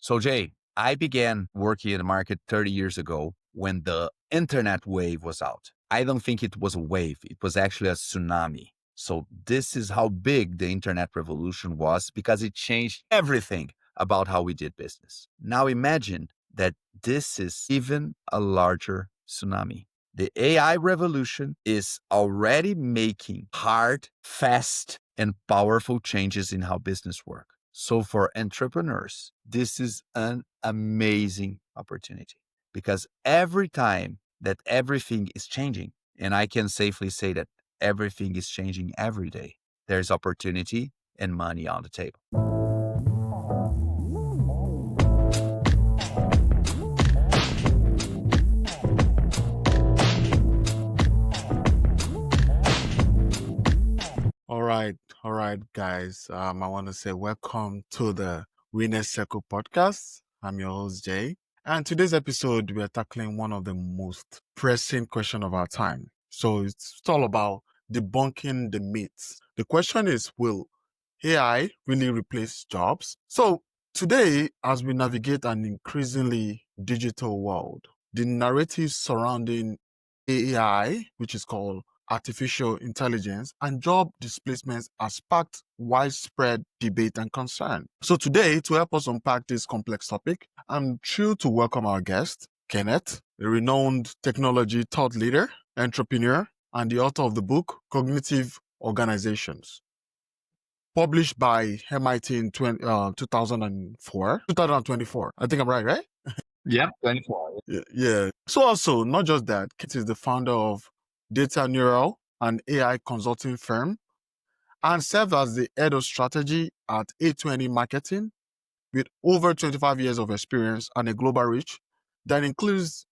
So Jay, I began working in the market 30 years ago when the internet wave was out. I don't think it was a wave. It was actually a tsunami. So this is how big the internet revolution was because it changed everything about how we did business. Now imagine that this is even a larger tsunami. The AI revolution is already making hard, fast, and powerful changes in how business works. So for entrepreneurs, this is an amazing opportunity because every time that everything is changing, and I can safely say that everything is changing every day, there's opportunity and money on the table. All right, guys. I want to say welcome to the Winner's Circle podcast. I'm your host, Jay. And today's episode, we are tackling one of the most pressing questions of our time. So it's all about debunking the myths. The question is, will AI really replace jobs? So today, as we navigate an increasingly digital world, the narrative surrounding AI, which is called artificial intelligence, and job displacements has sparked widespread debate and concern. So today, to help us unpack this complex topic, I'm thrilled to welcome our guest, Kenneth, a renowned technology thought leader, entrepreneur, and the author of the book, Cognitive Organizations, published by MIT in 2024. I think I'm right? Yeah, 24. Yeah. So also, not just that, Kenneth is the founder of DataNeural, an AI consulting firm, and served as the head of strategy at A20 Marketing with over 25 years of experience and a global reach that includes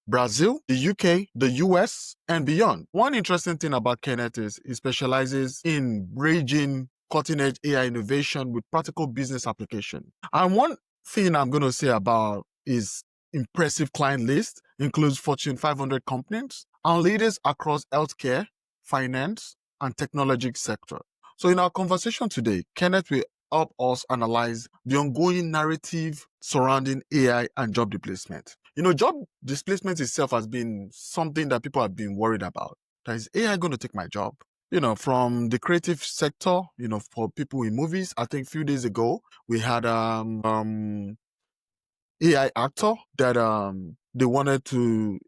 Brazil, the UK, the US, and beyond. One interesting thing about Kenneth is he specializes in bridging cutting-edge AI innovation with practical business application. And one thing I'm going to say about his impressive client list includes Fortune 500 companies and leaders across healthcare, finance, and technology sector. So in our conversation today, Kenneth will help us analyze the ongoing narrative surrounding AI and job displacement. Job displacement itself has been something that people have been worried about. That is AI going to take my job? From the creative sector, for people in movies, I think a few days ago, we had AI actor that they wanted to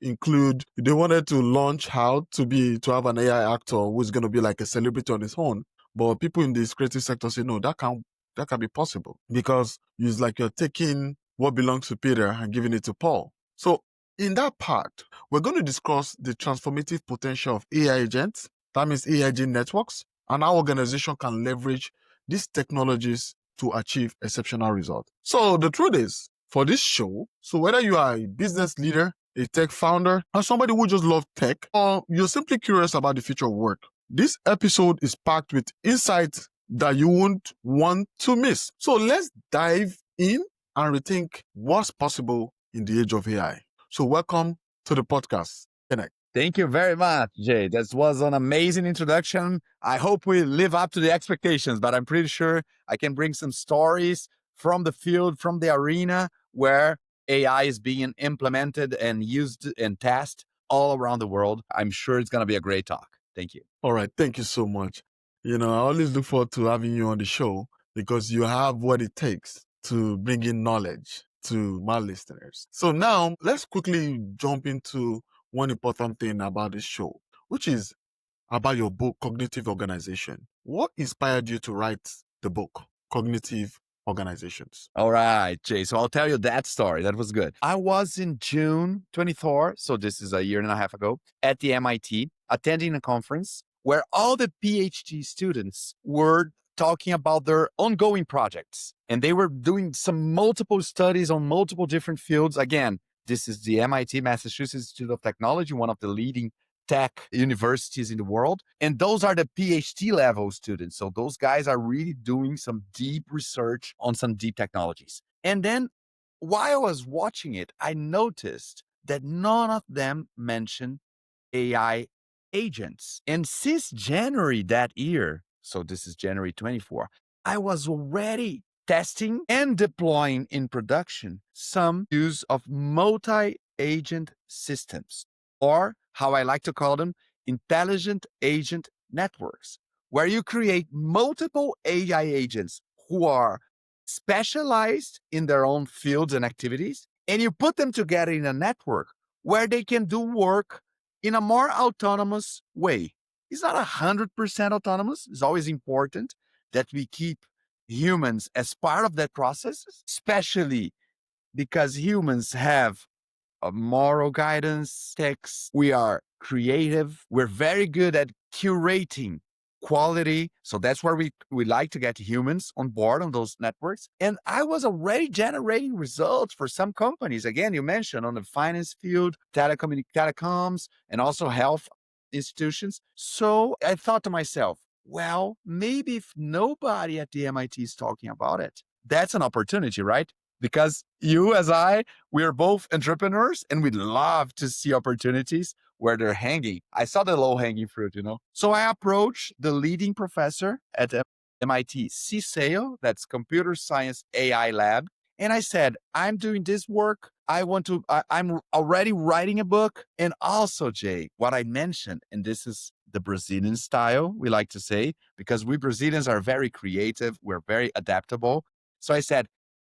launch how to have an AI actor who's going to be like a celebrity on his own. But people in this creative sector say, no, that can be possible because it's like you're taking what belongs to Peter and giving it to Paul. So in that part, we're going to discuss the transformative potential of AI agents, that means AI agent networks, and how organization can leverage these technologies to achieve exceptional results. So the truth is, for this show, so whether you are a business leader, a tech founder, or somebody who just loves tech, or you're simply curious about the future of work, this episode is packed with insights that you won't want to miss. So let's dive in and rethink what's possible in the age of AI. So welcome to the podcast, Kenneth. Thank you very much, Jay. That was an amazing introduction. I hope we live up to the expectations, but I'm pretty sure I can bring some stories from the field, from the arena where AI is being implemented and used and tested all around the world. I'm sure it's going to be a great talk. Thank you. All right. Thank you so much. I always look forward to having you on the show because you have what it takes to bring in knowledge to my listeners. So now let's quickly jump into one important thing about this show, which is about your book, Cognitive Organization. What inspired you to write the book, Cognitive Organizations? All right, Jay. So I'll tell you that story. That was good. I was in June 24, so this is a year and a half ago, at the MIT, attending a conference where all the PhD students were talking about their ongoing projects. And they were doing some multiple studies on multiple different fields. Again, this is the MIT, Massachusetts Institute of Technology, one of the leading tech universities in the world. And those are the PhD level students. So those guys are really doing some deep research on some deep technologies. And then while I was watching it, I noticed that none of them mentioned AI agents. And since January that year, so this is January 24, I was already testing and deploying in production some use of multi-agent systems, or how I like to call them, intelligent agent networks, where you create multiple AI agents who are specialized in their own fields and activities, and you put them together in a network where they can do work in a more autonomous way. It's not 100% autonomous. It's always important that we keep humans as part of that process, especially because humans have a moral guidance, text. We are creative. We're very good at curating quality. So that's where we like to get humans on board on those networks. And I was already generating results for some companies. Again, you mentioned on the finance field, telecoms, and also health institutions. So I thought to myself, well, maybe if nobody at the MIT is talking about it, that's an opportunity, right? Because you, as I, we're both entrepreneurs and we'd love to see opportunities where they're hanging. I saw the low hanging fruit, you know. So I approached the leading professor at MIT, CSAIL, that's Computer Science AI Lab. And I said, I'm doing this work. I'm already writing a book. And also, Jay, what I mentioned, and this is the Brazilian style, we like to say, because we Brazilians are very creative, we're very adaptable. So I said,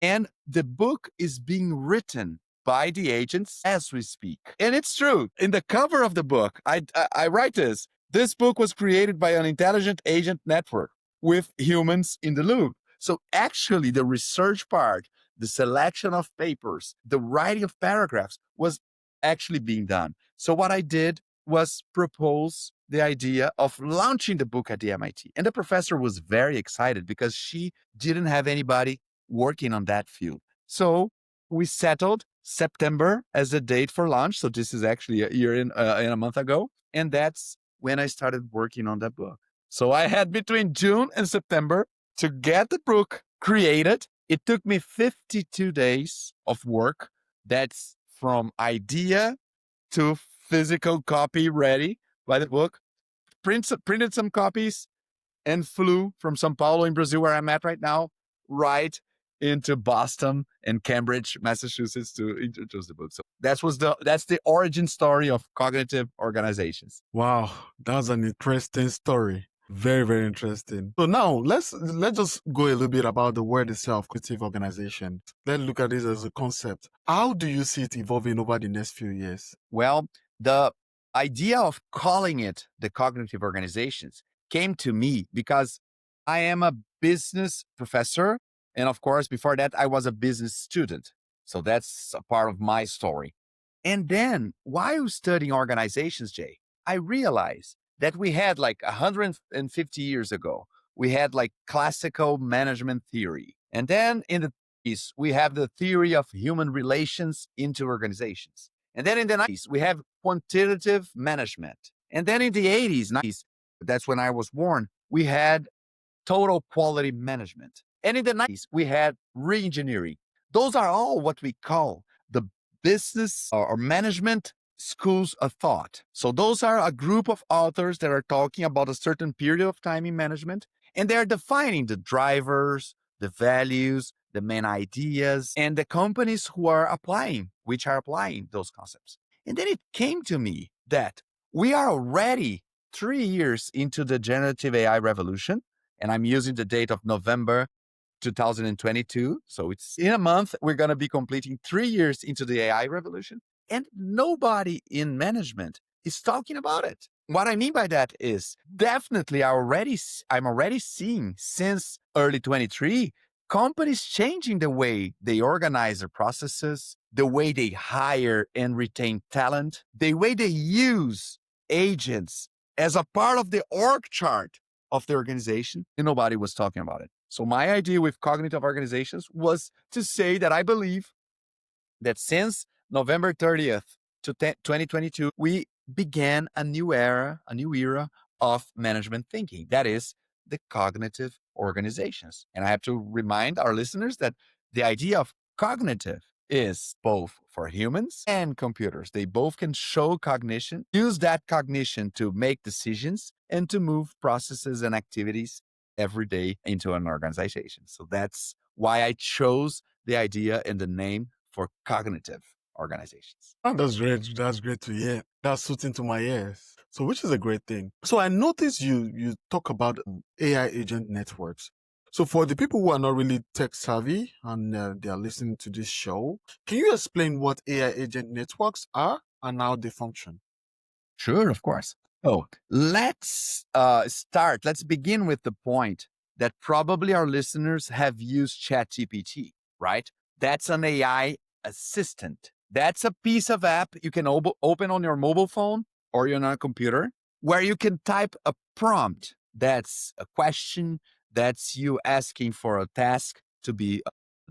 and the book is being written by the agents as we speak. And it's true. In the cover of the book, I write this. This book was created by an intelligent agent network with humans in the loop. So actually, the research part, the selection of papers, the writing of paragraphs was actually being done. So what I did was propose the idea of launching the book at the MIT. And the professor was very excited because she didn't have anybody working on that field. So we settled September as a date for launch. So this is actually a year in a month ago. And that's when I started working on that book. So I had between June and September to get the book created. It took me 52 days of work. That's from idea to physical copy ready by the book. Printed some copies and flew from Sao Paulo in Brazil, where I'm at right now, right into Boston and Cambridge, Massachusetts, to introduce the book. So that's the origin story of cognitive organizations. Wow, that's an interesting story. Very, very interesting. So now let's just go a little bit about the word itself, cognitive organization. Let's look at this as a concept. How do you see it evolving over the next few years? Well, the idea of calling it the cognitive organizations came to me because I am a business professor. And of course, before that, I was a business student. So that's a part of my story. And then while studying organizations, Jay, I realized that we had like 150 years ago, we had like classical management theory. And then in the 30s, we have the theory of human relations into organizations. And then in the 90s, we have quantitative management. And then in the 80s, 90s, that's when I was born, we had total quality management. And in the 90s, we had reengineering. Those are all what we call the business or management schools of thought. So those are a group of authors that are talking about a certain period of time in management, and they're defining the drivers, the values, the main ideas, and the companies which are applying those concepts. And then it came to me that we are already 3 years into the generative AI revolution, and I'm using the date of November 2022. So it's in a month, we're going to be completing 3 years into the AI revolution. And nobody in management is talking about it. What I mean by that is definitely I'm already seeing since early 23 companies changing the way they organize their processes, the way they hire and retain talent, the way they use agents as a part of the org chart of the organization, and nobody was talking about it. So my idea with cognitive organizations was to say that I believe that since November 30th to 2022, we began a new era of management thinking. That is the cognitive organizations. And I have to remind our listeners that the idea of cognitive is both for humans and computers. They both can show cognition, use that cognition to make decisions and to move processes and activities every day into an organization. So that's why I chose the idea and the name for cognitive organizations. Oh, that's great. That's great to hear. That suits into my ears. So, which is a great thing. So, I noticed you talk about AI agent networks. So, for the people who are not really tech savvy and they are listening to this show, can you explain what AI agent networks are and how they function? Sure, of course. So let's start. Let's begin with the point that probably our listeners have used ChatGPT, right? That's an AI assistant. That's a piece of app you can open on your mobile phone or on a computer where you can type a prompt. That's a question. That's you asking for a task to be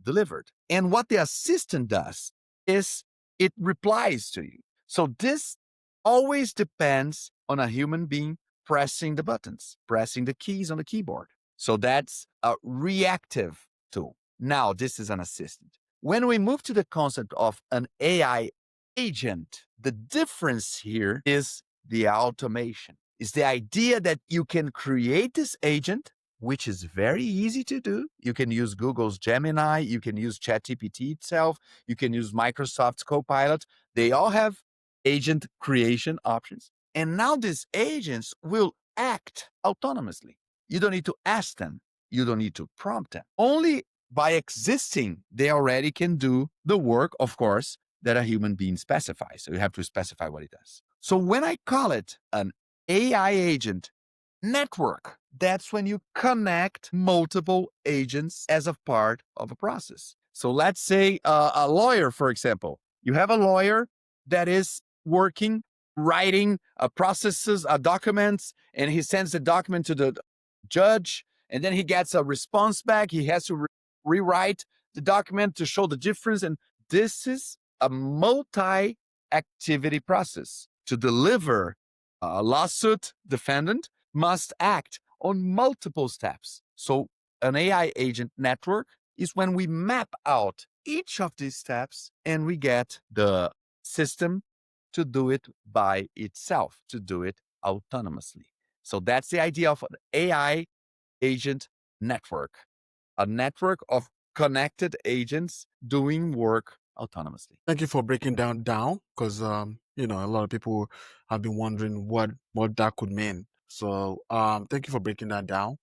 delivered. And what the assistant does is it replies to you. So this always depends on a human being pressing the buttons, pressing the keys on the keyboard. So that's a reactive tool. Now, this is an assistant. When we move to the concept of an AI agent, the difference here is the automation. It's the idea that you can create this agent, which is very easy to do. You can use Google's Gemini, you can use ChatGPT itself, you can use Microsoft's Copilot. They all have agent creation options. And now these agents will act autonomously. You don't need to ask them. You don't need to prompt them. Only by existing, they already can do the work, of course, that a human being specifies. So you have to specify what it does. So when I call it an AI agent network, that's when you connect multiple agents as a part of a process. So let's say a lawyer, for example. You have a lawyer that is working, writing processes, documents, and he sends the document to the judge, and then he gets a response back. He has to rewrite the document to show the difference. And this is a multi activity process. To deliver a lawsuit, defendant must act on multiple steps. So an AI agent network is when we map out each of these steps and we get the system to do it by itself, to do it autonomously. So that's the idea of an AI agent network, a network of connected agents doing work autonomously. Thank you for breaking down because a lot of people have been wondering what that could mean. So thank you for breaking that down.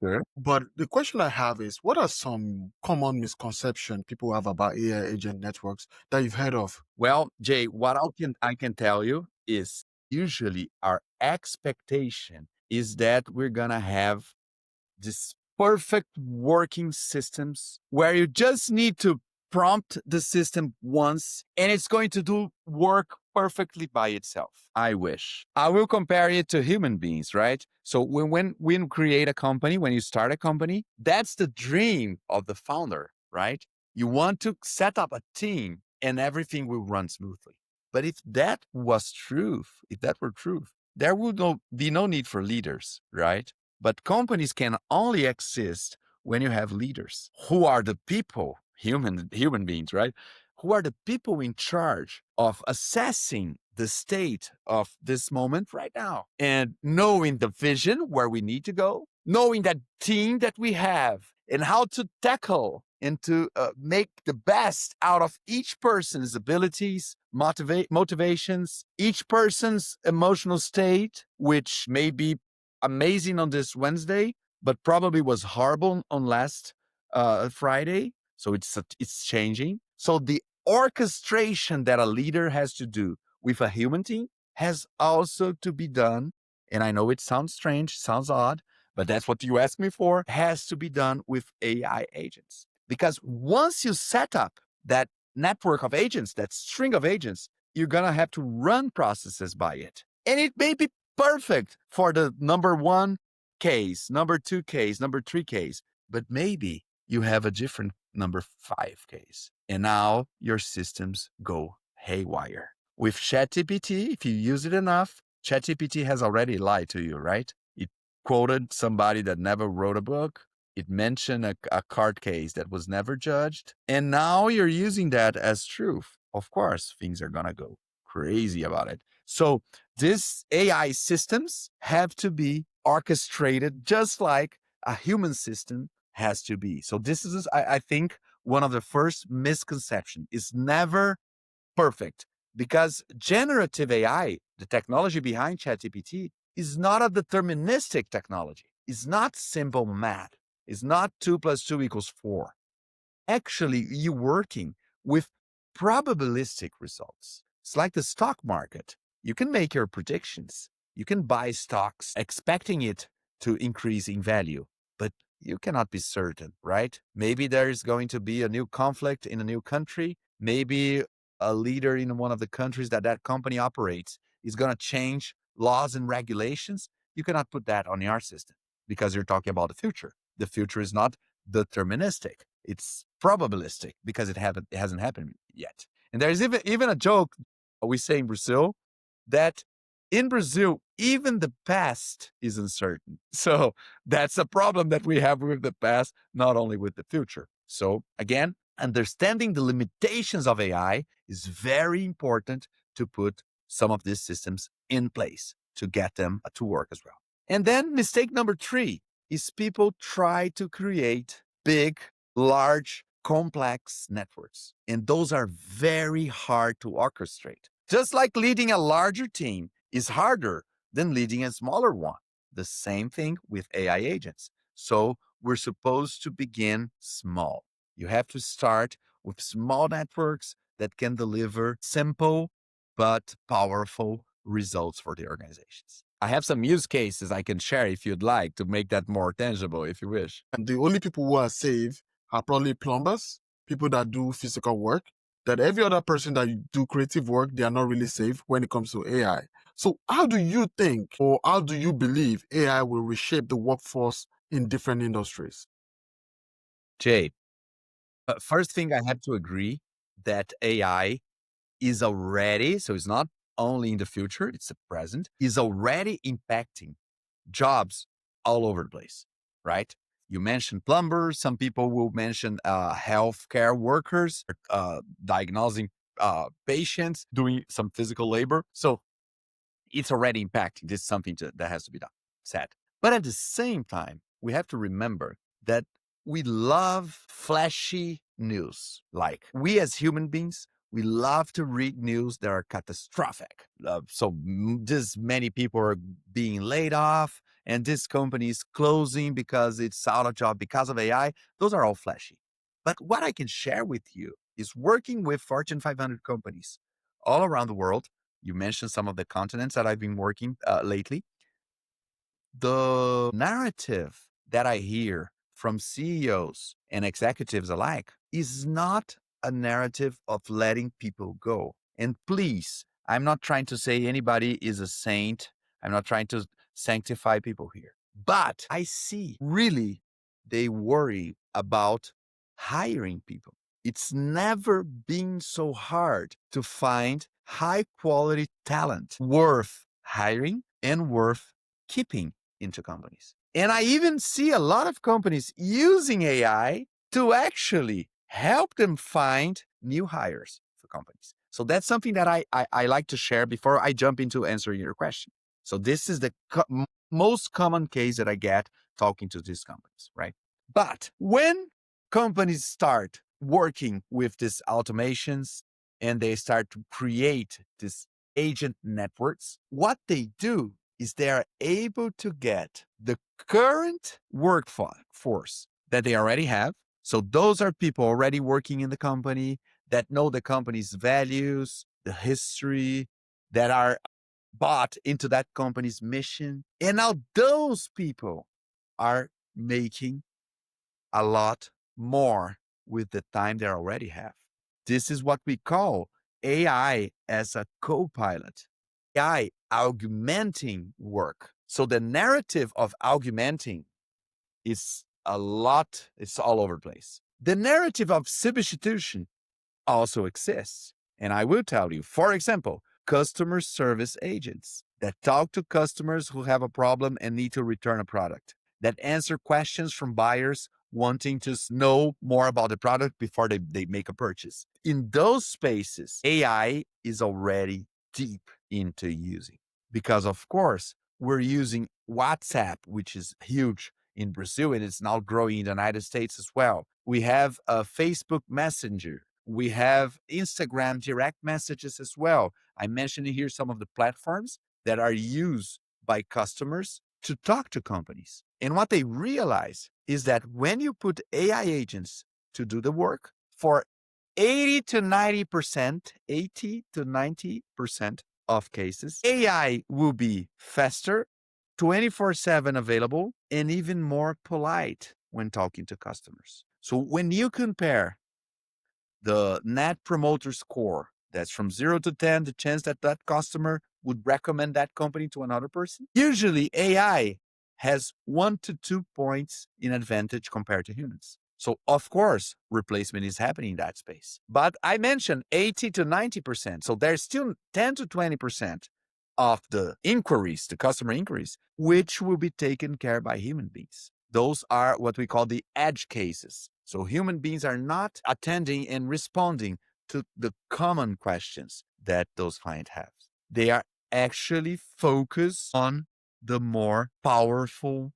Sure. But the question I have is, what are some common misconceptions people have about AI agent networks that you've heard of? Well, Jay, what I can tell you is usually our expectation is that we're gonna have this perfect working systems where you just need to prompt the system once and it's going to do work perfectly by itself. I wish. I will compare it to human beings, right? So when you create a company, when you start a company, that's the dream of the founder, right? You want to set up a team and everything will run smoothly. But if that was truth, if that were truth, there would be no need for leaders, right? But companies can only exist when you have leaders. Who are the people, human beings, right? Who are the people in charge of assessing the state of this moment right now and knowing the vision where we need to go, knowing that team that we have and how to tackle and to make the best out of each person's abilities, motivations, each person's emotional state, which may be amazing on this Wednesday, but probably was horrible on last Friday. So it's changing. So the orchestration that a leader has to do with a human team has also to be done. And I know it sounds strange, sounds odd, but that's what you asked me for. Has to be done with AI agents. Because once you set up that network of agents, that string of agents, you're going to have to run processes by it. And it may be perfect for the number one case, number two case, number three case, but maybe you have a different number five case. And now your systems go haywire. With ChatGPT, if you use it enough, ChatGPT has already lied to you, right? It quoted somebody that never wrote a book. It mentioned a court case that was never judged. And now you're using that as truth. Of course, things are going to go crazy about it. So these AI systems have to be orchestrated just like a human system has to be. So this is, I think, one of the first misconceptions is never perfect because generative AI, the technology behind ChatGPT, is not a deterministic technology. It's not simple math. It's not 2 + 2 = 4. Actually, you're working with probabilistic results. It's like the stock market. You can make your predictions. You can buy stocks expecting it to increase in value, but you cannot be certain, right? Maybe there is going to be a new conflict in a new country. Maybe a leader in one of the countries that that company operates is going to change laws and regulations. You cannot put that on your system because you're talking about the future. The future is not deterministic. It's probabilistic because it hasn't happened yet. And there's even a joke we say in Brazil that in Brazil, even the past is uncertain. So that's a problem that we have with the past, not only with the future. So again, understanding the limitations of AI is very important to put some of these systems in place to get them to work as well. And then mistake number 3 is people try to create big, large, complex networks. And those are very hard to orchestrate. Just like leading a larger team is harder than leading a smaller one. The same thing with AI agents. So we're supposed to begin small. You have to start with small networks that can deliver simple but powerful results for the organizations. I have some use cases I can share if you'd like to make that more tangible, if you wish. And the only people who are safe are probably plumbers, people that do physical work. That every other person that do creative work, they are not really safe when it comes to AI. So how do you think or how do you believe AI will reshape the workforce in different industries? Jay, first thing I have to agree that AI is already, so it's not only in the future, it's the present, is already impacting jobs all over the place, right? You mentioned plumbers. Some people will mention healthcare workers, diagnosing patients, doing some physical labor. So it's already impacting. This is something that has to be done, said. But at the same time, we have to remember that we love flashy news. Like we as human beings, we love to read news that are catastrophic. This many people are being laid off, and this company is closing because it's out of job because of AI. Those are all flashy. But what I can share with you is working with Fortune 500 companies all around the world. You mentioned some of the continents that I've been working lately. The narrative that I hear from CEOs and executives alike is not a narrative of letting people go. And please, I'm not trying to say anybody is a saint. I'm not trying to sanctify people here. But I see really they worry about hiring people. It's never been so hard to find high quality talent worth hiring and worth keeping into companies. And I even see a lot of companies using AI to actually help them find new hires for companies. So that's something that I like to share before I jump into answering your question. So this is the most common case that I get talking to these companies, right? But when companies start working with these automations and they start to create these agent networks, what they do is they are able to get the current workforce that they already have. So those are people already working in the company that know the company's values, the history, that are bought into that company's mission. And now those people are making a lot more with the time they already have. This is what we call AI as a co-pilot, AI augmenting work. So the narrative of augmenting is it's all over the place. The narrative of substitution also exists. And I will tell you, for example, customer service agents that talk to customers who have a problem and need to return a product, that answer questions from buyers wanting to know more about the product before they make a purchase. In those spaces, AI is already deep into using because, of course, we're using WhatsApp, which is huge in Brazil, and it's now growing in the United States as well. We have a Facebook Messenger. We have Instagram direct messages as well. I mentioned here some of the platforms that are used by customers to talk to companies. And what they realize is that when you put AI agents to do the work, for 80 to 90% of cases, AI will be faster, 24/7 available, and even more polite when talking to customers. So when you compare the net promoter score, that's from 0 to 10, the chance that that customer would recommend that company to another person, usually AI has 1 to 2 points in advantage compared to humans. So of course, replacement is happening in that space. But I mentioned 80 to 90%. So there's still 10 to 20% of the inquiries, the customer inquiries, which will be taken care by human beings. Those are what we call the edge cases. So human beings are not attending and responding to the common questions that those clients have. They are actually focused on the more powerful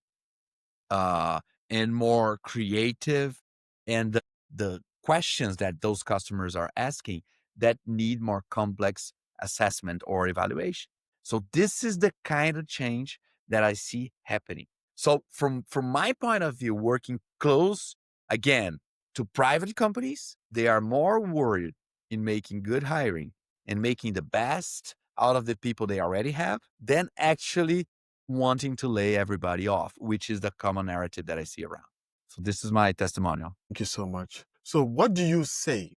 and more creative and the questions that those customers are asking that need more complex assessment or evaluation. So this is the kind of change that I see happening. So from my point of view, working close again to private companies, they are more worried in making good hiring and making the best out of the people they already have than actually wanting to lay everybody off, which is the common narrative that I see around. So this is my testimonial. Thank you so much. So what do you say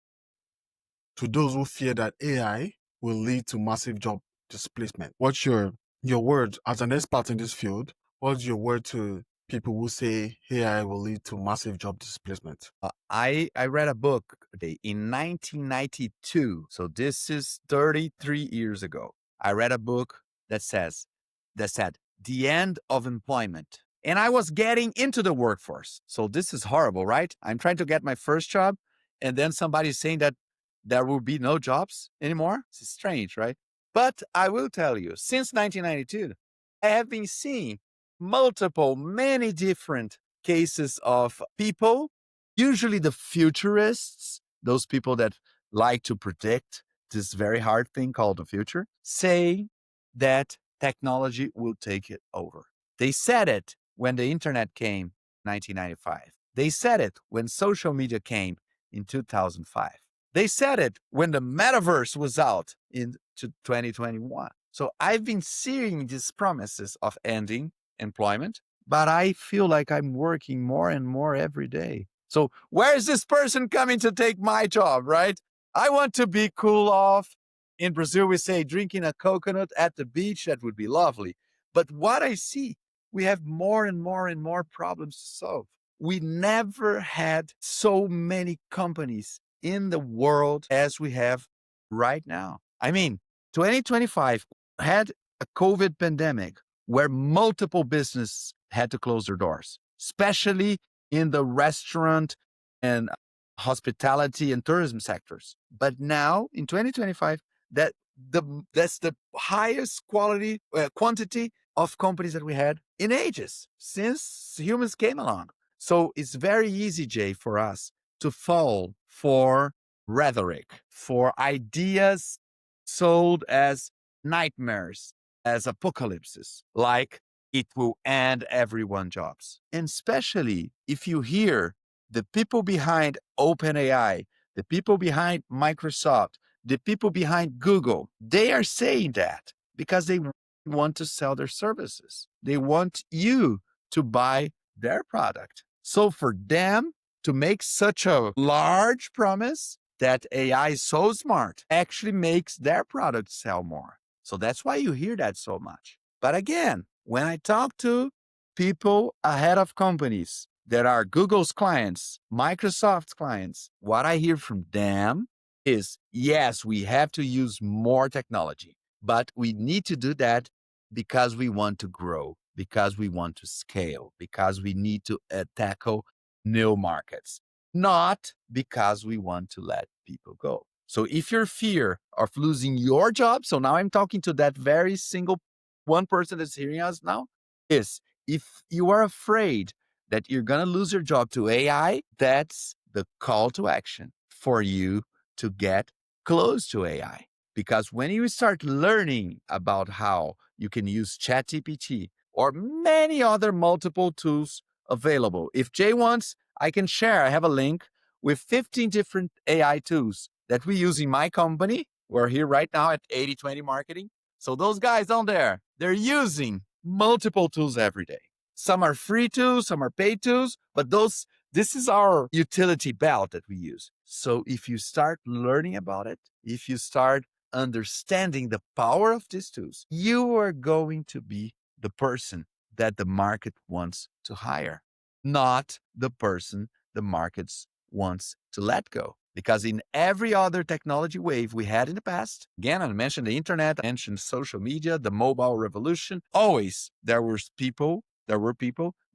to those who fear that AI will lead to massive job displacement? What's your word as an expert in this field? What's your word to people who say AI will lead to massive job displacement? I read a book in 1992. So this is 33 years ago. I read a book that said the end of employment. And I was getting into the workforce. So this is horrible, right? I'm trying to get my first job, and then somebody's saying that there will be no jobs anymore. It's strange, right? But I will tell you, since 1992, I have been seeing many different cases of people, usually the futurists, those people that like to predict this very hard thing called the future, say that technology will take it over. They said it when the internet came in 1995. They said it when social media came in 2005. They said it when the metaverse was out in 2021. So I've been seeing these promises of ending employment, but I feel like I'm working more and more every day. So where is this person coming to take my job, right? I want to be cool off. In Brazil, we say drinking a coconut at the beach. That would be lovely. But what I see, we have more and more problems to solve. We never had so many companies in the world as we have right now. I mean, 2025 had a COVID pandemic where multiple businesses had to close their doors, especially in the restaurant and hospitality and tourism sectors. But now in 2025, that's the highest quantity of companies that we had in ages since humans came along. So it's very easy, Jay, for us to fall for rhetoric, for ideas sold as nightmares, as apocalypses, like it will end everyone's jobs. And especially if you hear the people behind OpenAI, the people behind Microsoft, the people behind Google, they are saying that because they want to sell their services. They want you to buy their product. So for them to make such a large promise that AI is so smart actually makes their product sell more. So that's why you hear that so much. But again, when I talk to people ahead of companies that are Google's clients, Microsoft's clients, what I hear from them is yes, we have to use more technology, but we need to do that because we want to grow, because we want to scale, because we need to tackle new markets, not because we want to let people go. So if your fear of losing your job, so now I'm talking to that very single one person that's hearing us now, is if you are afraid that you're going to lose your job to AI, that's the call to action for you to get close to AI. Because when you start learning about how you can use ChatGPT or many other multiple tools available, if Jay wants, I can share. I have a link with 15 different AI tools that we use in my company. We're here right now at 80/20 Marketing. So those guys on there, they're using multiple tools every day. Some are free tools, some are paid tools, but this is our utility belt that we use. So if you start learning about it, if you start understanding the power of these tools, you are going to be the person that the market wants to hire, not the person the market wants to let go. Because in every other technology wave we had in the past, again, I mentioned the internet, I mentioned social media, the mobile revolution, always there were people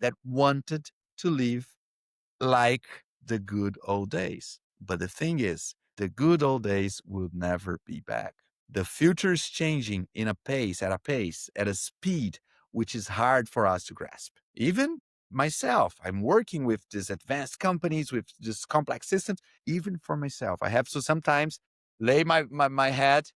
that wanted to live like the good old days. But the thing is, the good old days will never be back. The future is changing at a speed which is hard for us to grasp. Even myself, I'm working with these advanced companies, with this complex systems, even for myself. I have to sometimes lay my head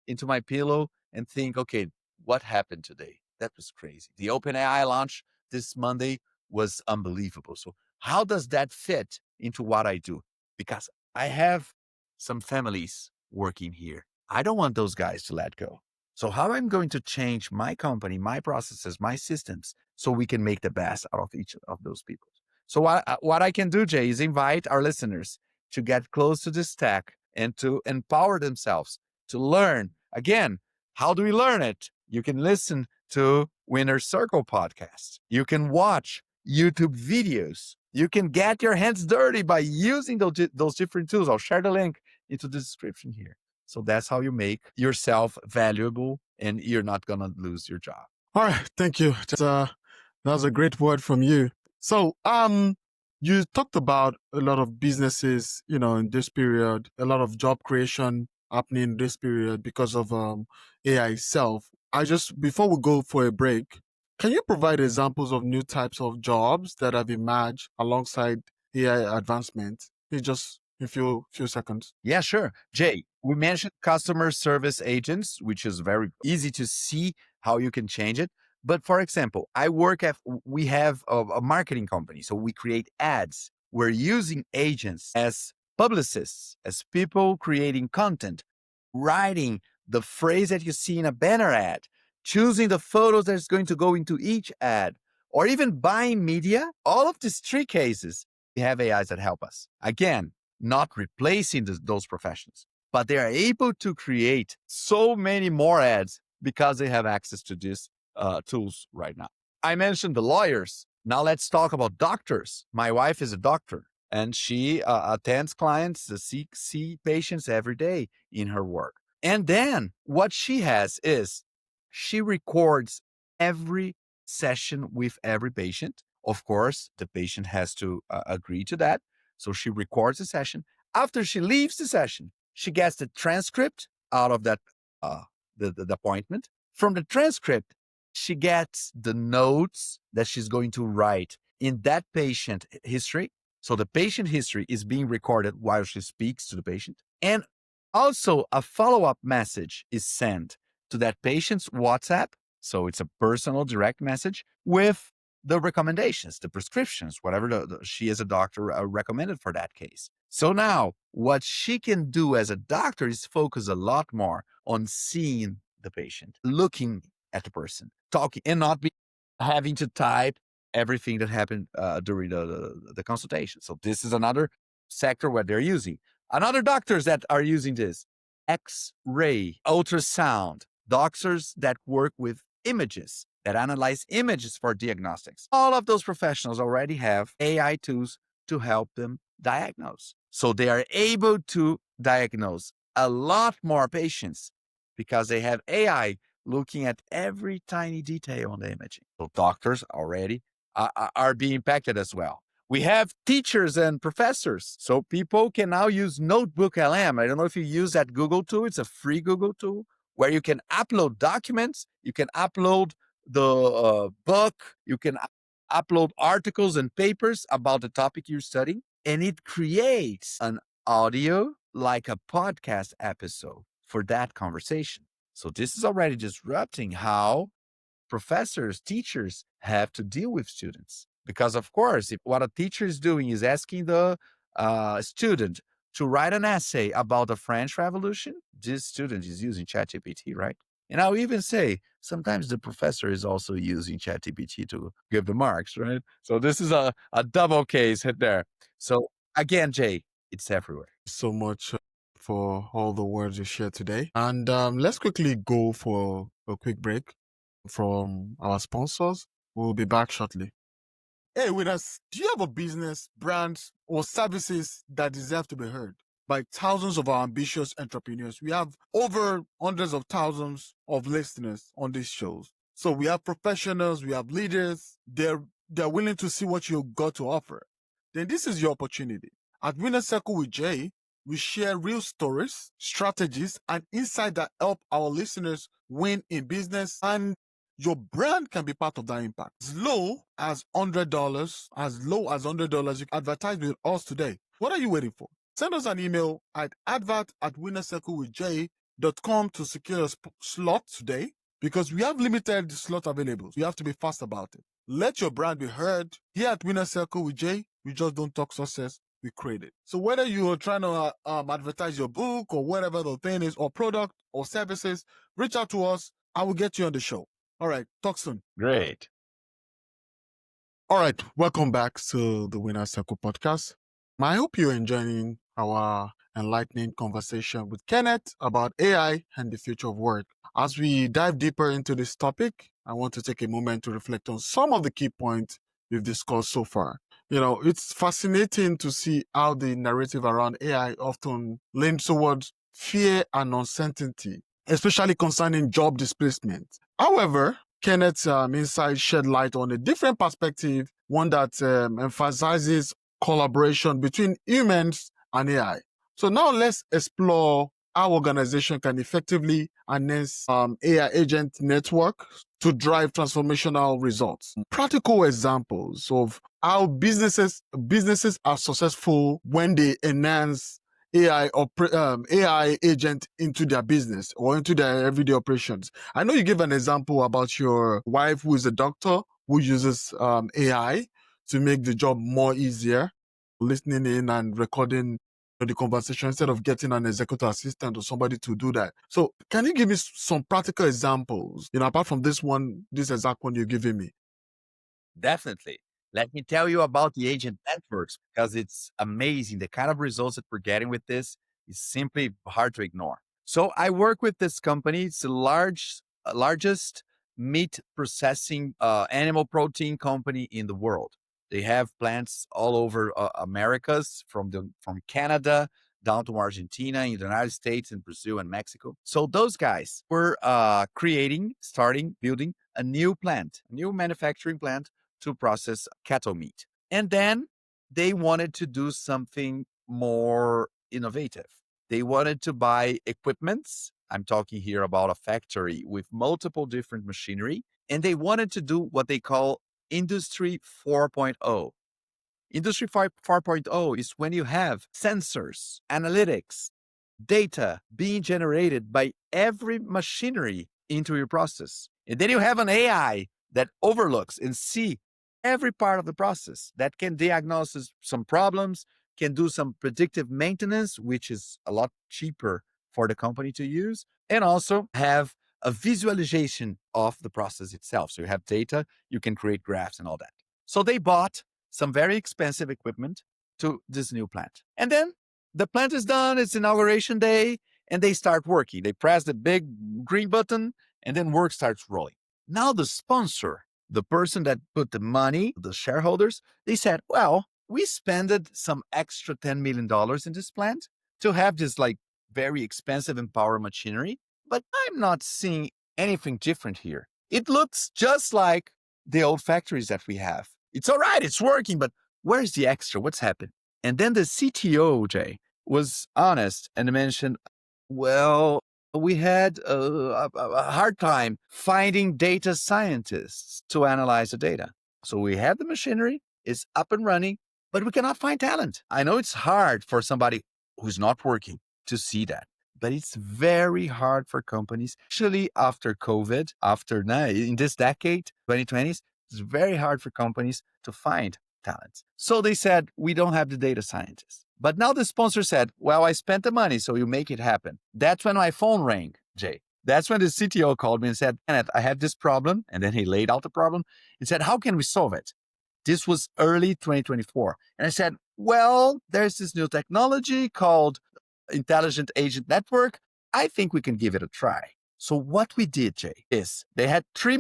into my pillow and think, okay, what happened today? That was crazy. The OpenAI launch this Monday was unbelievable. So, how does that fit into what I do? Because I have some families working here. I don't want those guys to let go. So, how I'm going to change my company, my processes, my systems, so we can make the best out of each of those people. So, what I can do, Jay, is invite our listeners to get close to this tech and to empower themselves to learn. Again, how do we learn it? You can listen to Winner Circle podcast. You can watch YouTube videos. You can get your hands dirty by using those different tools. I'll share the link into the description here. So that's how you make yourself valuable and you're not going to lose your job. All right, thank you. That's a great word from you. So, you talked about a lot of businesses, in this period, a lot of job creation happening in this period because of AI itself. Before we go for a break, can you provide examples of new types of jobs that have emerged alongside AI advancement? In just a few seconds. Yeah, sure. Jay, we mentioned customer service agents, which is very easy to see how you can change it. But for example, we have a marketing company. So we create ads. We're using agents as publicists, as people creating content, writing the phrase that you see in a banner ad, choosing the photos that's going to go into each ad, or even buying media. All of these three cases, we have AIs that help us. Again, not replacing those professions, but they are able to create so many more ads because they have access to these tools right now. I mentioned the lawyers. Now let's talk about doctors. My wife is a doctor and she attends clients, see patients every day in her work. And then what she has is she records every session with every patient. Of course, the patient has to agree to that. So she records the session. After she leaves the session, she gets the transcript out of that the appointment. From the transcript, she gets the notes that she's going to write in that patient history. So the patient history is being recorded while she speaks to the patient. And also a follow-up message is sent to that patient's WhatsApp. So it's a personal direct message with the recommendations, the prescriptions, whatever she as a doctor recommended for that case. So now what she can do as a doctor is focus a lot more on seeing the patient, looking at the person, talking, and not be having to type everything that happened during the consultation. So this is another sector where they're using. Another doctors that are using this, X-ray, ultrasound, doctors that work with images, that analyze images for diagnostics. All of those professionals already have AI tools to help them diagnose. So they are able to diagnose a lot more patients because they have AI looking at every tiny detail on the imaging. So doctors already are being impacted as well. We have teachers and professors. So people can now use Notebook LM. I don't know if you use that Google tool. It's a free Google tool where you can upload documents. You can upload the book. You can upload articles and papers about the topic you're studying, and it creates an audio like a podcast episode for that conversation. So this is already disrupting how professors, teachers have to deal with students. Because, of course, if what a teacher is doing is asking the student to write an essay about the French Revolution, this student is using ChatGPT, right? And I'll even say sometimes the professor is also using ChatGPT to give the marks, right? So this is a double case hit there. So again, Jay, it's everywhere. So much for all the words you shared today. And let's quickly go for a quick break from our sponsors. We'll be back shortly. Hey, winners, do you have a business, brand, or services that deserve to be heard by thousands of our ambitious entrepreneurs? We have over hundreds of thousands of listeners on these shows. So we have professionals, we have leaders. They're willing to see what you've got to offer. Then this is your opportunity. At Winner Circle with Jay, we share real stories, strategies, and insight that help our listeners win in business, and your brand can be part of that impact. As low as $100, you can advertise with us today. What are you waiting for? Send us an email at advert@winnercirclewithj.com to secure a slot today, because we have limited slot available. You have to be fast about it. Let your brand be heard. Here at Winner Circle with Jay, we just don't talk success, we create it. So whether you are trying to advertise your book or whatever the thing is, or product or services, reach out to us. I will get you on the show. All right, talk soon. Great. All right, welcome back to the Winner Circle podcast. I hope you're enjoying our enlightening conversation with Kenneth about AI and the future of work. As we dive deeper into this topic, I want to take a moment to reflect on some of the key points we've discussed so far. You know, it's fascinating to see how the narrative around AI often leans towards fear and uncertainty, especially concerning job displacement. However, Kenneth's insight shed light on a different perspective, one that emphasizes collaboration between humans and AI. So now let's explore how organization can effectively harness AI agent network to drive transformational results. Practical examples of how businesses are successful when they enhance AI agent into their business or into their everyday operations. I know you gave an example about your wife who is a doctor who uses AI to make the job more easier, listening in and recording the conversation instead of getting an executive assistant or somebody to do that. So can you give me some practical examples, apart from this exact one you're giving me? Definitely. Let me tell you about the agent networks, because it's amazing. The kind of results that we're getting with this is simply hard to ignore. So I work with this company. It's the largest meat processing animal protein company in the world. They have plants all over Americas, from Canada down to Argentina, in the United States, and Brazil and Mexico. So those guys were building a new manufacturing plant to process cattle meat. And then they wanted to do something more innovative. They wanted to buy equipments. I'm talking here about a factory with multiple different machinery. And they wanted to do what they call Industry 4.0. Industry 4.0 is when you have sensors, analytics, data being generated by every machinery into your process. And then you have an AI that overlooks and see every part of the process, that can diagnose some problems, can do some predictive maintenance, which is a lot cheaper for the company to use, and also have a visualization of the process itself. So you have data, you can create graphs and all that. So they bought some very expensive equipment to this new plant. And then the plant is done, it's inauguration day, and they start working. They press the big green button, and then work starts rolling. Now the sponsor, the person that put the money, the shareholders, they said, well, we spent some extra $10 million in this plant to have this like very expensive and power machinery, but I'm not seeing anything different here. It looks just like the old factories that we have. It's all right, it's working, but where's the extra? What's happened? And then the CTO, Jay, was honest and mentioned, well, we had a hard time finding data scientists to analyze the data. So we have the machinery, it's up and running, but we cannot find talent. I know it's hard for somebody who's not working to see that, but it's very hard for companies, especially after COVID, after now, in this decade, 2020s, it's very hard for companies to find talent. So they said, we don't have the data scientists. But now the sponsor said, well, I spent the money, so you make it happen. That's when my phone rang, Jay. That's when the CTO called me and said, Kenneth, I have this problem. And then he laid out the problem. He said, how can we solve it? This was early 2024. And I said, well, there's this new technology called Intelligent Agent Network. I think we can give it a try. So what we did, Jay, is they had three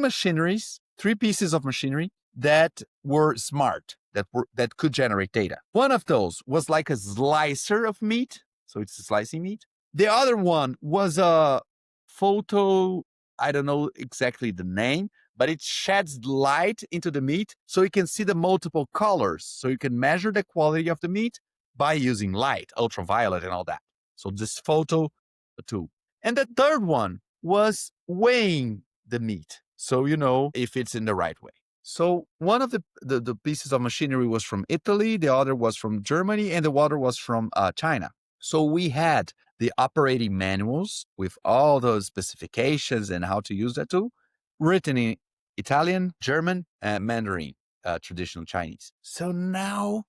pieces of machinery that were smart, that could generate data. One of those was like a slicer of meat. So it's a slicing meat. The other one was a photo, I don't know exactly the name, but it sheds light into the meat so you can see the multiple colors. So you can measure the quality of the meat by using light, ultraviolet and all that. So this photo tool. And the third one was weighing the meat. So you know if it's in the right way. So one of the pieces of machinery was from Italy, the other was from Germany, and the other was from China. So we had the operating manuals with all those specifications and how to use that tool written in Italian, German, and Mandarin, traditional Chinese. So now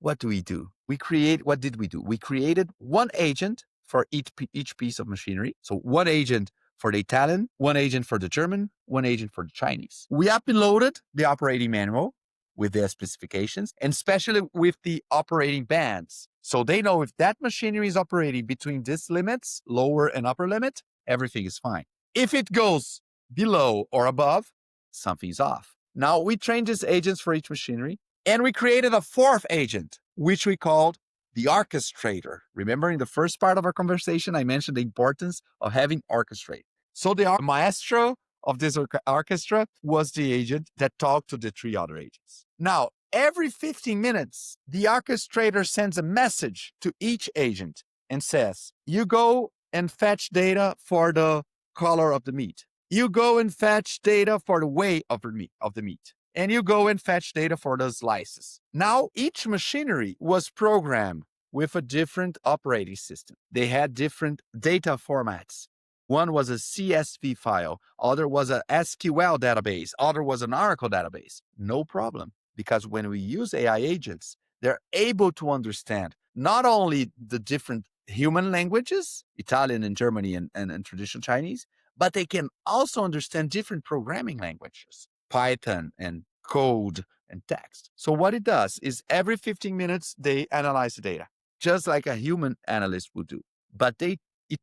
what do? What did we do? We created one agent for each piece of machinery. So one agent for the Italian, one agent for the German, one agent for the Chinese. We uploaded the operating manual with their specifications, and especially with the operating bands. So they know if that machinery is operating between these limits, lower and upper limit, everything is fine. If it goes below or above, something's off. Now we trained these agents for each machinery, and we created a fourth agent, which we called the orchestrator. Remember in the first part of our conversation, I mentioned the importance of having orchestrate. So the maestro of this orchestra was the agent that talked to the three other agents. Now, every 15 minutes, the orchestrator sends a message to each agent and says, you go and fetch data for the color of the meat. You go and fetch data for the weight of the meat. And you go and fetch data for the slices. Now, each machinery was programmed with a different operating system. They had different data formats. One was a CSV file, other was an SQL database, other was an Oracle database. No problem, because when we use AI agents, they're able to understand not only the different human languages, Italian and Germany and traditional Chinese, but they can also understand different programming languages, Python and code and text. So what it does is every 15 minutes, they analyze the data, just like a human analyst would do. But it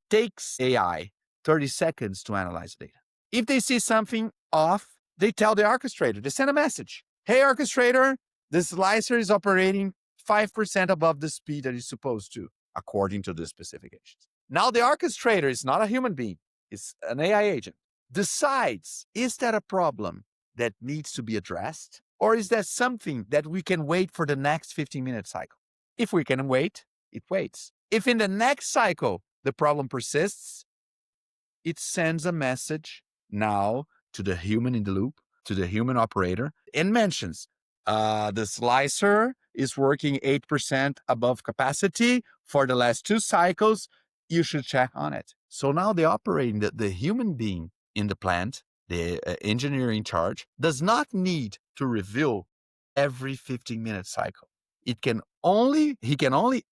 takes AI 30 seconds to analyze the data. If they see something off, they tell the orchestrator, they send a message. Hey, orchestrator, the slicer is operating 5% above the speed that it's supposed to, according to the specifications. Now, the orchestrator is not a human being, it's an AI agent. Decides, is that a problem that needs to be addressed? Or is that something that we can wait for the next 15-minute cycle? If we can wait, it waits. If in the next cycle the problem persists, it sends a message now to the human in the loop, to the human operator, and mentions the slicer is working 8% above capacity for the last 2 cycles. You should check on it. So now the operating, the human being in the plant, the engineer in charge, does not need to reveal every 15-minute cycle. He can only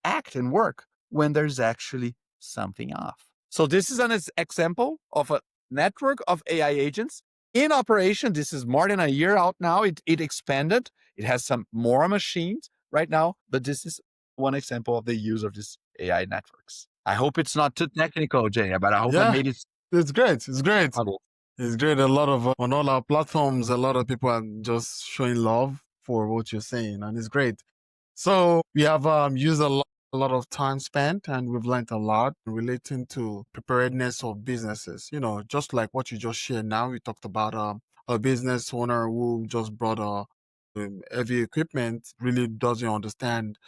act and work when there's actually something off. So this is an example of a network of AI agents in operation. This is more than a year out now. It expanded. It has some more machines right now, but this is one example of the use of these AI networks. I hope it's not too technical, Jay, but I hope I made it. It's great. It's great. Model. It's great. A lot of, on all our platforms, a lot of people are just showing love for what you're saying, and it's great. So we have used a lot of time spent, and we've learned a lot relating to preparedness of businesses. You know, just like what you just shared now, we talked about a business owner who just brought heavy equipment, really doesn't understand,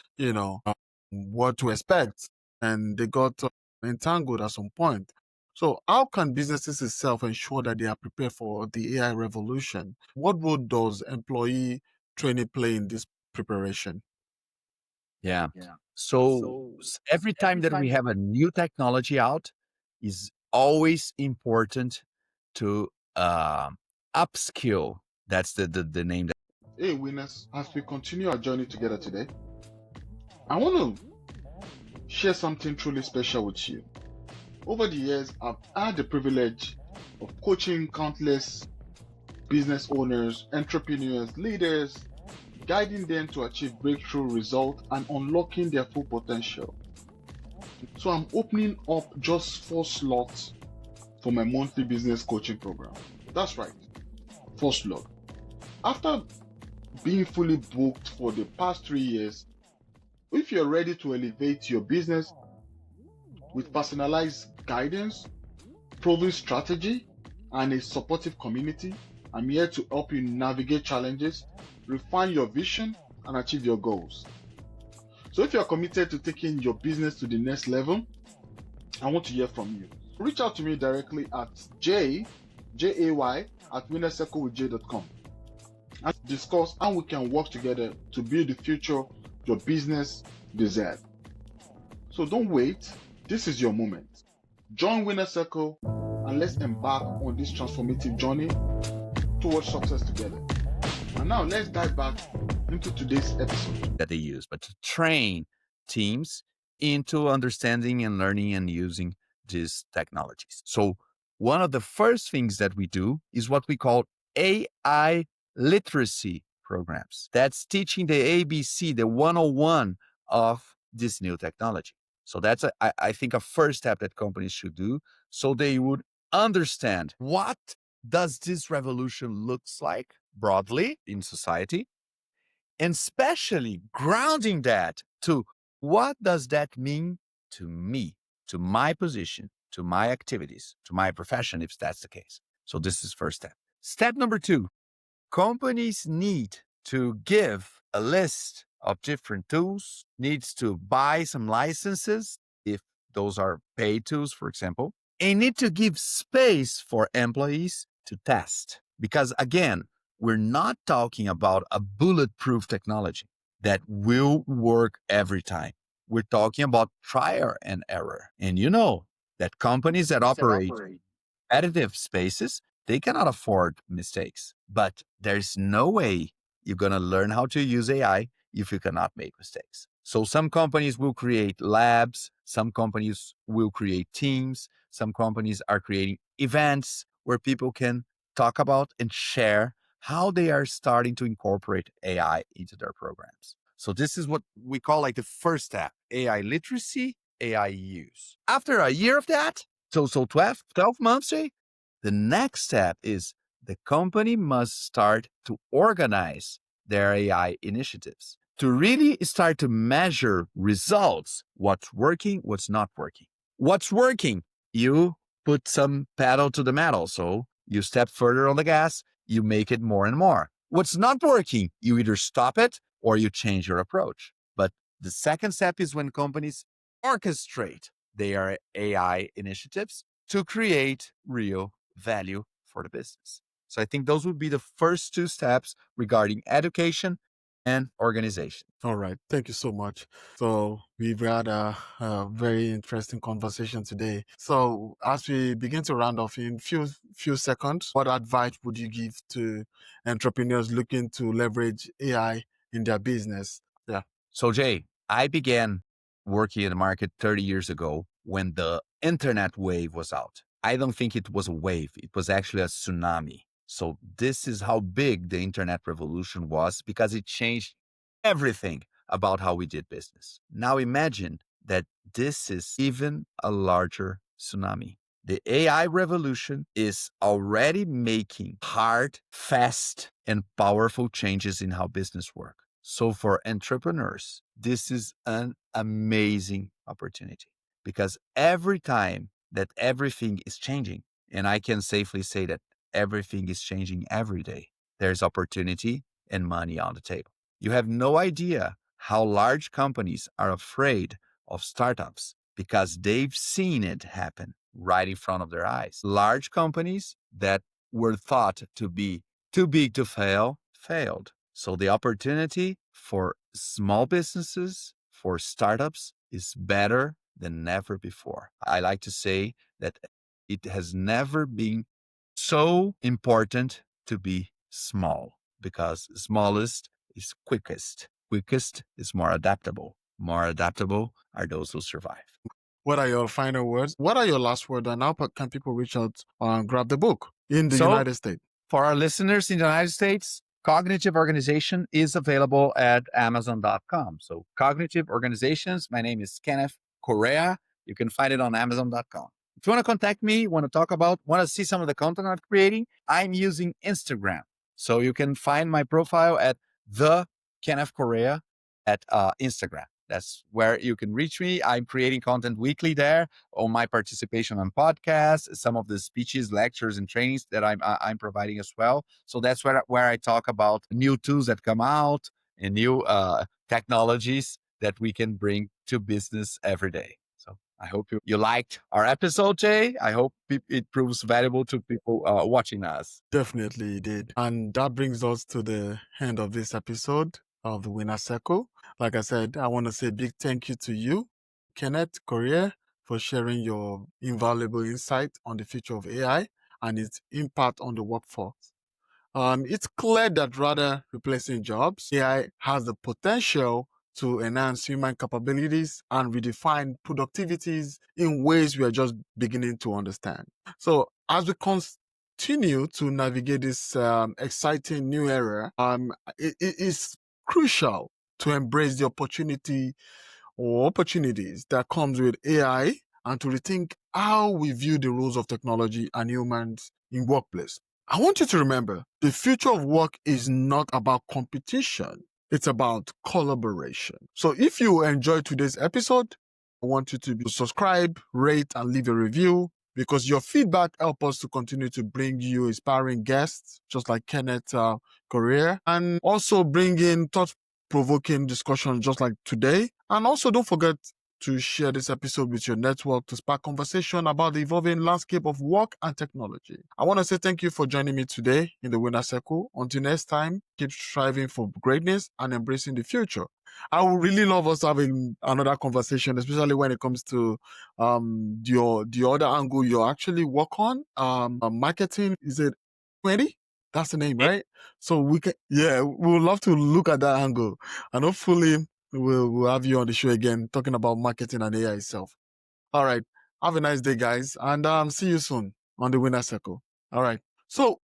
what to expect, and they got entangled at some point. So how can businesses itself ensure that they are prepared for the AI revolution? What role does employee trainee play in this preparation? Yeah. So every time that we have a new technology out, is always important to upskill. That's the name. Hey, winners, as we continue our journey together today, I want to share something truly special with you. Over the years, I've had the privilege of coaching countless business owners, entrepreneurs, leaders, guiding them to achieve breakthrough results and unlocking their full potential. So I'm opening up just 4 slots for my monthly business coaching program. That's right, 4 slots. After being fully booked for the past 3 years, if you're ready to elevate your business with personalized guidance, proven strategy, and a supportive community, I'm here to help you navigate challenges, refine your vision, and achieve your goals. So if you're committed to taking your business to the next level, I want to hear from you. Reach out to me directly at Jay at winnercirclewithj.com and discuss how we can work together to build the future your business deserves. So don't wait. This is your moment. Join Winner Circle and let's embark on this transformative journey towards success together. And now let's dive back into today's episode. That they use, but to train teams into understanding and learning and using these technologies. So one of the first things that we do is what we call AI literacy programs. That's teaching the ABC, the 101 of this new technology. So that's, I think, a first step that companies should do so they would understand what does this revolution looks like broadly in society, and especially grounding that to what does that mean to me, to my position, to my activities, to my profession, if that's the case. So this is first step. Step number 2, companies need to give a list of different tools, needs to buy some licenses, if those are paid tools, for example, and need to give space for employees to test. Because again, we're not talking about a bulletproof technology that will work every time. We're talking about trial and error. And you know that companies that operate competitive spaces, they cannot afford mistakes. But there's no way you're going to learn how to use AI if you cannot make mistakes. So some companies will create labs, some companies will create teams, some companies are creating events where people can talk about and share how they are starting to incorporate AI into their programs. So this is what we call like the first step, AI literacy, AI use. After a year of that, so 12 months, Jay, the next step is the company must start to organize their AI initiatives to really start to measure results, what's working, what's not working. What's working? You put some pedal to the metal. So you step further on the gas, you make it more and more. What's not working? You either stop it or you change your approach. But the second step is when companies orchestrate their AI initiatives to create real value for the business. So I think those would be the first 2 steps regarding education and organization. All right. Thank you so much. So we've had a very interesting conversation today. So as we begin to round off in few seconds, what advice would you give to entrepreneurs looking to leverage AI in their business? Yeah. So Jay, I began working in the market 30 years ago when the internet wave was out. I don't think it was a wave. It was actually a tsunami. So this is how big the internet revolution was because it changed everything about how we did business. Now imagine that this is even a larger tsunami. The AI revolution is already making hard, fast, and powerful changes in how business works. So for entrepreneurs, this is an amazing opportunity because every time that everything is changing, and I can safely say that everything is changing every day, there's opportunity and money on the table. You have no idea how large companies are afraid of startups because they've seen it happen right in front of their eyes. Large companies that were thought to be too big to fail, failed. So the opportunity for small businesses, for startups, is better than ever before. I like to say that it has never been so important to be small, because smallest is quickest. Quickest is more adaptable. More adaptable are those who survive. What are your final words? What are your last words? And how can people reach out and grab the book in the So, United States? for our listeners in the United States, Cognitive Organization is available at Amazon.com. So, Cognitive Organizations, my name is Kenneth Correa. You can find it on Amazon.com. If you want to contact me, want to see some of the content I'm creating, I'm using Instagram. So you can find my profile at the Kenneth Correa at Instagram. That's where you can reach me. I'm creating content weekly there on my participation on podcasts, some of the speeches, lectures, and trainings that I'm providing as well. So that's where I talk about new tools that come out and new technologies that we can bring to business every day. So I hope you liked our episode, Jay. I hope it proves valuable to people watching us. Definitely did. And that brings us to the end of this episode of the Winner Circle. Like I said, I want to say a big thank you to you, Kenneth Correa, for sharing your invaluable insight on the future of AI and its impact on the workforce. It's clear that rather replacing jobs, AI has the potential to enhance human capabilities and redefine productivities in ways we are just beginning to understand. So as we continue to navigate this exciting new era, it is crucial to embrace the opportunities that comes with AI and to rethink how we view the roles of technology and humans in workplace. I want you to remember the future of work is not about competition. It's about collaboration. So if you enjoyed today's episode, I want you to subscribe, rate, and leave a review because your feedback helps us to continue to bring you inspiring guests, just like Kenneth Correa, and also bring in thought-provoking discussions just like today. And also don't forget to share this episode with your network to spark conversation about the evolving landscape of work and technology. I want to say thank you for joining me today in the Winner Circle. Until next time, keep striving for greatness and embracing the future. I would really love us having another conversation, especially when it comes to the other angle you actually work on. Marketing, is it 20? That's the name, right? So we would love to look at that angle, and hopefully we'll have you on the show again talking about marketing and AI itself. All right. Have a nice day, guys, and see you soon on the Winner Circle. All right. So